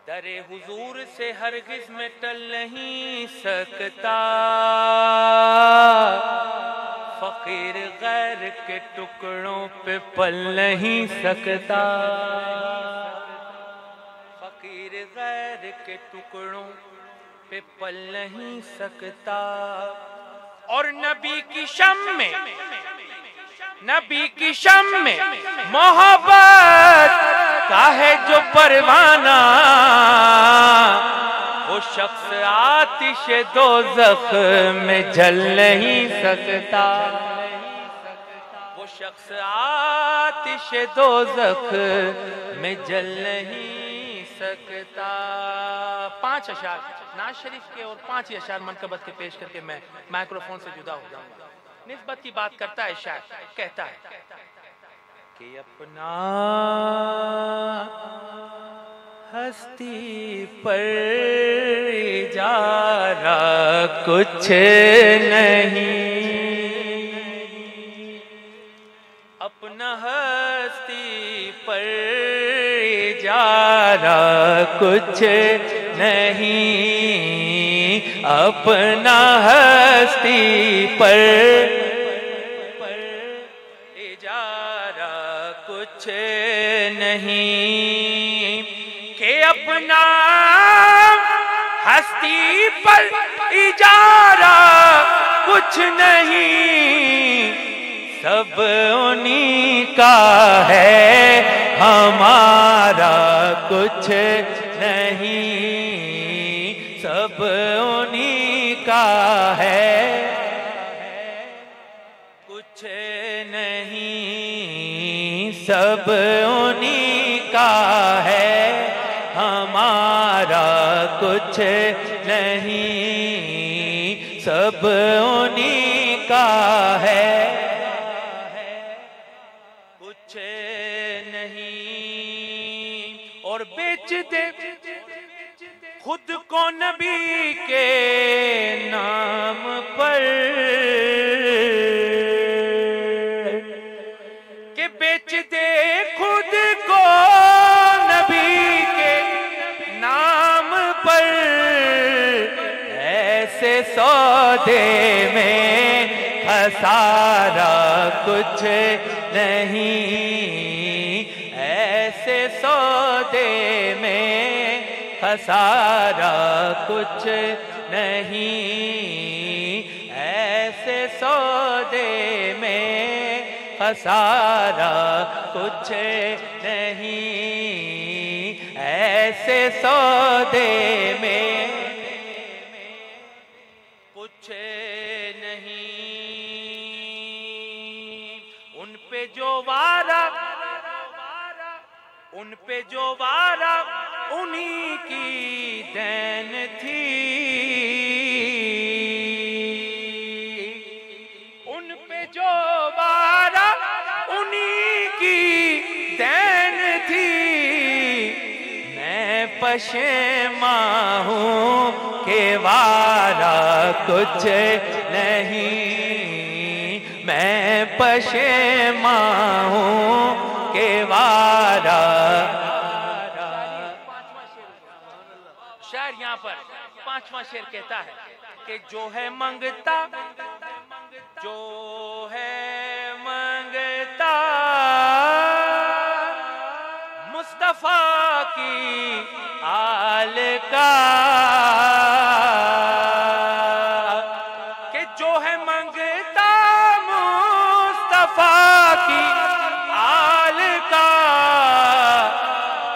दरे हुजूर से हरगिज में टल नहीं सकता, फकीर गैर के टुकड़ों पे पल नहीं सकता, फकीर गैर के टुकड़ों पे पल नहीं सकता। और नबी की शम में, नबी की शम में मोहब्बत का है जो परवाना, वो शख्स आतिश दोज़ख में जल नहीं सकता, वो शख्स आतिश दोज़ख में जल नहीं सकता। 5 अशार नाज शरीफ के और 5 ही अशार मनकबत के पेश करके मैं माइक्रोफोन से जुदा हो जाऊंगा। निस्बत की बात करता है शायर, कहता है कि अपना हस्ती पर इजारा कुछ नहीं, अपना हस्ती पर इजारा कुछ नहीं, अपना हस्ती पर इजारा कुछ नहीं, कि अपना हस्ती पर इजारा कुछ नहीं, सब उन्हीं का है हमारा कुछ नहीं, सब उन्हीं का है कुछ नहीं, सब उन्हीं का है हमारा कुछ नहीं, सब उन्हीं का है कुछ नहीं। और बेच दे खुद को नबी के नाम पर, के बेच दे खुद को नबी के नाम पर, ऐसे सौदे में खसारा कुछ नहीं, ऐसे सौदे में खसारा कुछ नहीं, ऐसे सौदे में खसारा कुछ नहीं, ऐसे सौदे में कुछ नहीं। उन पे जो वारा, उन पे जो वारा उन्हीं की देन थी, उन पे जो वारा उन्हीं की देन थी। मैं पशेमां हूँ के वारा कुछ नहीं, मैं पशेमां हूँ के वारा। शायर यहाँ पर 5वां शेर कहता है कि जो है मंगता, जो है मंगता मुस्तफा की आल का, कि जो है मंगता मुस्तफा की आल का,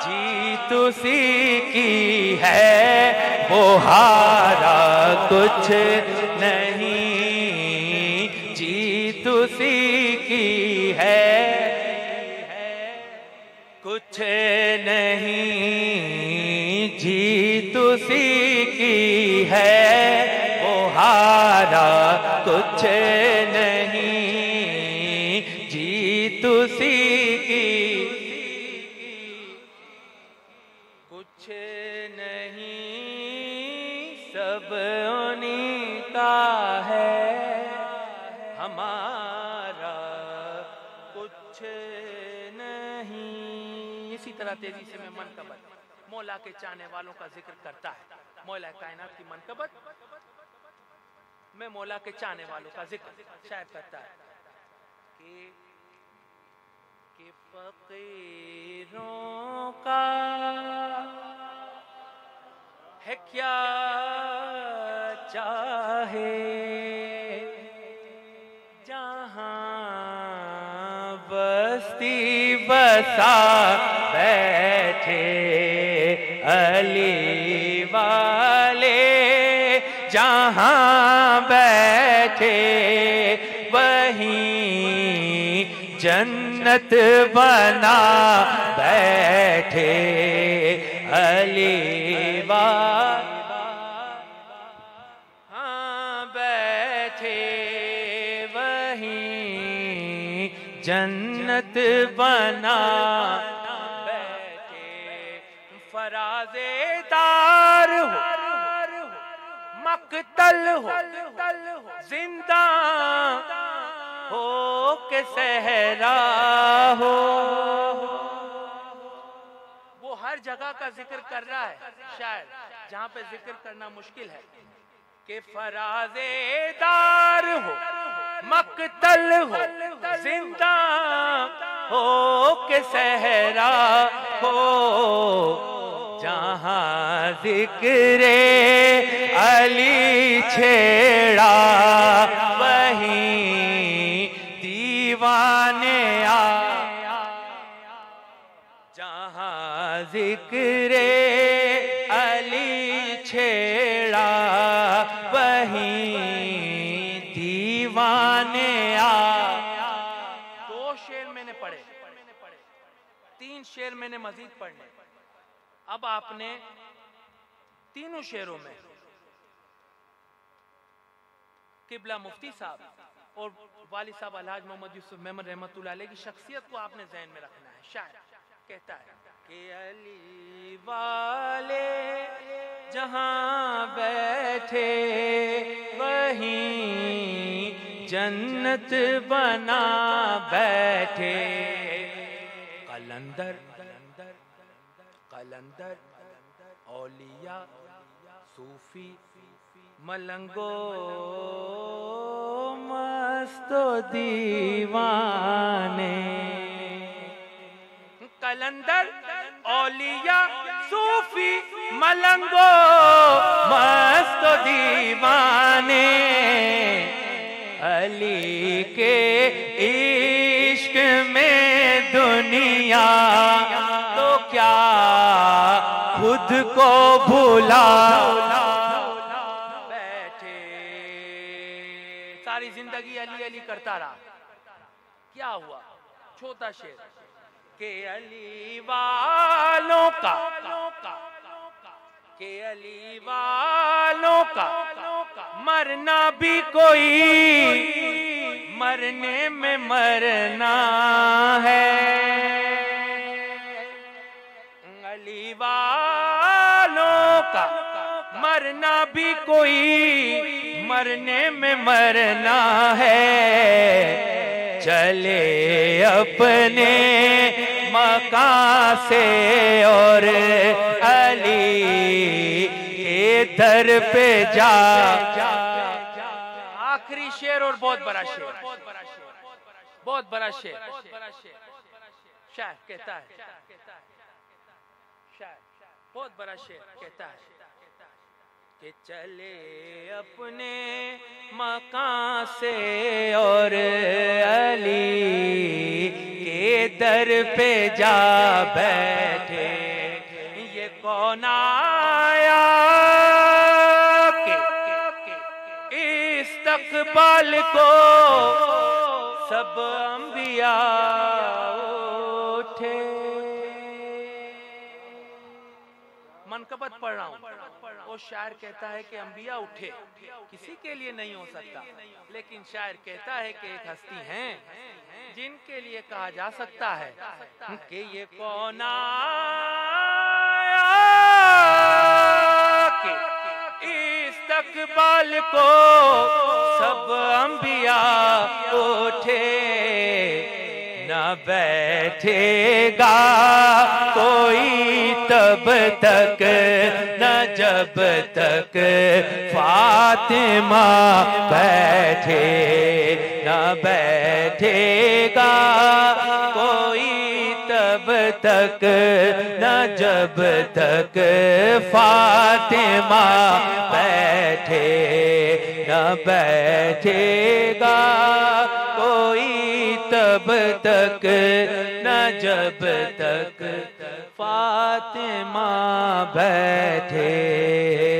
जीत उसी की है वो हारा कुछ नहीं, जीत उसी की है कुछ नहीं, जीत उसी की है वो हारा कुछ नहीं, जीत उसी की कुछ नहीं, सब उन्हीं का है हमारा कुछ नहीं। इसी तरह तेजी से मैं मन का बता मौला के चाहने वालों का जिक्र करता है। मौला कायनात की मनकबत में मौला के चाहने वालों का जिक्र शायर करता है कि फकीरों का है क्या चाहे जहां बस्ती बसा बैठे अली वाले, जहां बैठे वहीं जन्नत बना बैठे अली वाले, हाँ बैठे वहीं जन्नत बना बैठे। फराज़ेदार हो मक्तल हो जिंदा हो के सहरा हो, वो हर जगह का जिक्र कर रहा है शायद जहां पे जिक्र करना मुश्किल है कि फराज़ेदार हो मक्तल हो जिंदा हो के सहरा हो, जहां जिक्रे अली छेड़ा वहीं दीवाने आ, जहां जिक्रे अली छेड़ा वहीं दीवाने आ। 2 शेर मैंने पढ़े, 3 शेर मैंने मजीद पढ़ने। अब आपने तीनों शेरों में किबला मुफ्ती साहब और वाली साहब अलहाज मोहम्मद यूसुफ मेमन रहमतुल्लाह अलैह की शख्सियत को आपने ज़हन में रखना है। शायर कहता है कि अली वाले जहां बैठे वहीं जन्नत बना बैठे। कलंदर कलंदर औलिया सूफी मलंगो मस्तो दीवाने। कलंदर औलिया सूफी मलंगो मस्तो दीवाने, अली के इश्क में दुनिया तो क्या खुद को भुला बैठे। सारी जिंदगी अली अली करता रहा, क्या हुआ? छोटा शेर के अली वालों का, के अली वालों का मरना भी कोई मरने में मरना है। अली वालों का मरना भी कोई मरने में मरना है। चले अपने मकान से और अली के दर पे जा। आखिरी शेर और बहुत बड़ा शेर, बहुत बड़ा शेर। शायर कहता है, शायर बहुत बड़ा शेर कहता है कि चले अपने मकान से और अली के दर पे जा बैठे। ये कौन आया कि इस्तकबाल को सब अंबिया उठे। मनकबत पढ़ रहा हूँ, वो शायर कहता है कि अंबिया उठे, किसी के लिए नहीं हो सकता, लेकिन शायर कहता है कि एक हस्ती हैं जिनके लिए कहा जा सकता है कि ये कौन आया कि इस्तकबाल को सब अंबिया उठे। न बैठेगा कोई तब तक न जब तक फातिमा बैठे, न बैठेगा कोई तब तक न जब तक फातिमा बैठे, न बैठेगा कोई तब तक न जब तक फातिमा बैठे।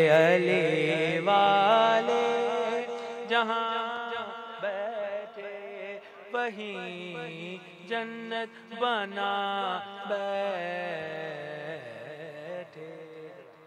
अली वाले जहाँ बैठे वहीं जन्नत बना बैठे।